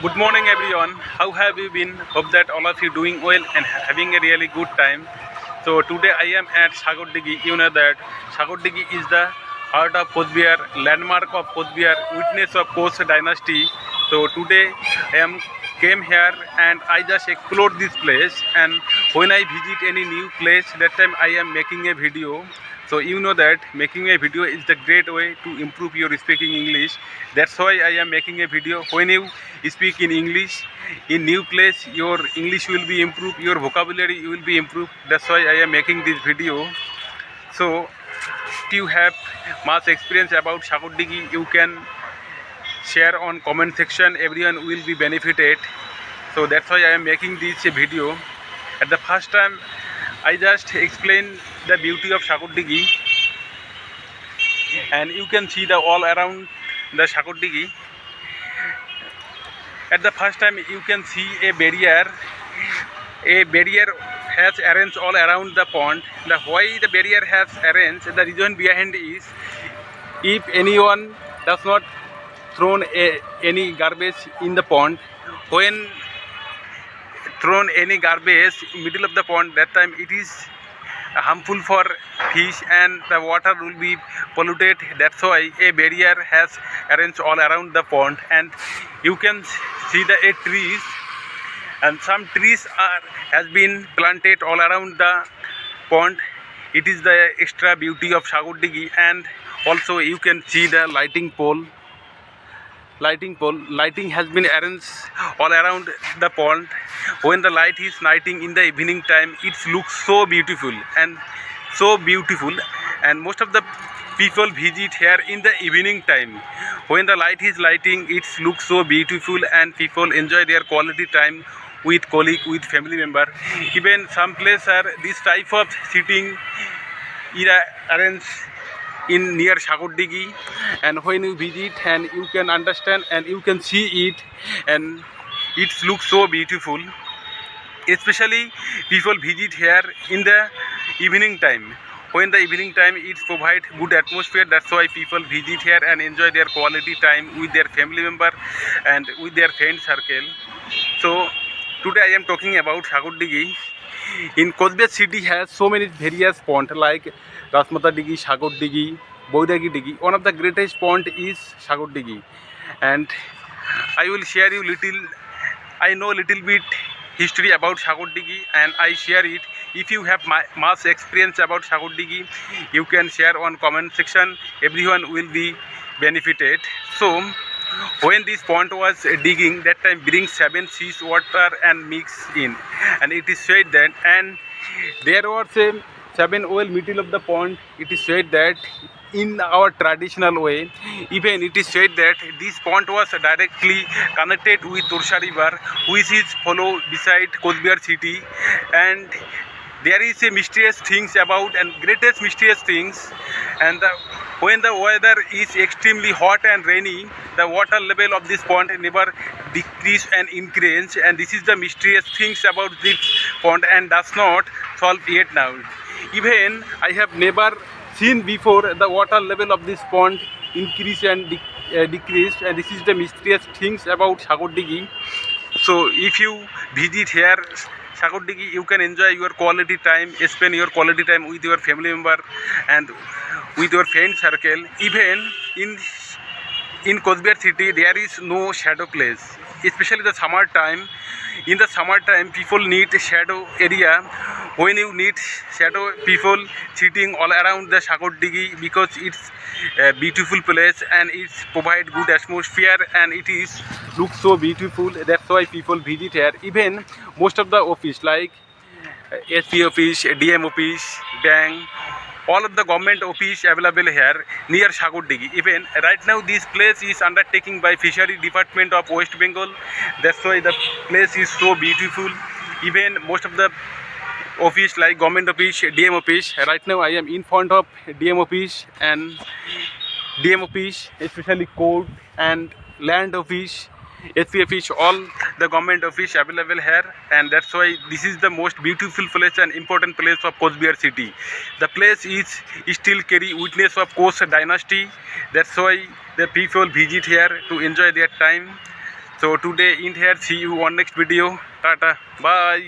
Good morning, everyone. How have you been? Hope that all of you doing well and having a really good time. So today I am at Sagodigi. You know that Sagodigi is the heart of Kosbihar, landmark of Kosbihar, witness of Kos dynasty. So today I am came here and I just explored this place. And when I visit any new place, that time I am making a video. So you know that making a video is the great way to improve your speaking English. That's why I am making a video. When you speak in English in new place, your English will be improved, your vocabulary will be improved. That's why I am making this video. So if you have much experience about Sagodigi, you can share on comment section. Everyone will be benefited. So that's why I am making this video. At the first time I just explain the beauty of Sagodigi, and you can see the all around the Sagodigi. At the first time you can see a barrier. A barrier has arranged all around the pond. The why the barrier has arranged, the reason behind is, if anyone does not thrown any garbage in the pond, when thrown any garbage in middle of the pond, that time it is harmful for fish and the water will be polluted. That's why a barrier has arranged all around the pond, and you can see the trees, and some trees has been planted all around the pond. It is the extra beauty of Sagodigi. And also you can see the lighting lighting has been arranged all around the pond. When the light is lighting in the evening time, it looks so beautiful, and most of the people visit here in the evening time. When the light is lighting, it looks so beautiful, and people enjoy their quality time with colleague, with family member. Even some places are this type of sitting arranged in near Sagodigi, and when you visit and you can understand and you can see it, and it looks so beautiful. Especially people visit here in the evening time. When the evening time, it provides good atmosphere. That's why people visit here and enjoy their quality time with their family member and with their friend circle. So today I am talking about Sagodigi. In Kosbihar city has so many various ponds like Rasmata Digi, Sagodigi, Boidagi Digi. One of the greatest pond is Sagodigi, and I will share you little. I know little bit history about Sagodigi, and I share it. If you have much experience about Sagodigi, you can share on comment section. Everyone will be benefited. So when this pond was digging, that time bring 7 seas water and mix in, and it is said that, and there was a 7 oil middle of the pond. It is said that in our traditional way, even it is said that this pond was directly connected with Torsha river, which is follow beside Kosbihar city. And there is a mysterious things about, and greatest mysterious things, and when the weather is extremely hot and rainy, the water level of this pond never decrease and increase, and this is the mysterious things about this pond and does not solve yet now. Even I have never seen before the water level of this pond increase and decrease, and this is the mysterious things about Sagodigi. So if you visit here Sagodigi, you can enjoy your quality time, spend your quality time with your family member and with your friend circle. Even in Kosbihar city, there is no shadow place, especially the summer time. In the summer time, people need a shadow area. When you need shadow, people sitting all around the Sagodigi, because it's a beautiful place and it provide good atmosphere and it is looks so beautiful. That's why people visit here. Even most of the office like SP office, DM office, bank, all of the government office available here near Sagodigi. Even right now this place is undertaken by Fishery Department of West Bengal. That's why the place is so beautiful. Even most of the office like government office, DM office. Right now I am in front of DM office, and DM office, especially court and land office, SP office, all the government office available here. And that's why this is the most beautiful place and important place of Kosbihar city. The place is still carry witness of Kos dynasty. That's why the people visit here to enjoy their time. So today in here, see you on next video. Tata, bye.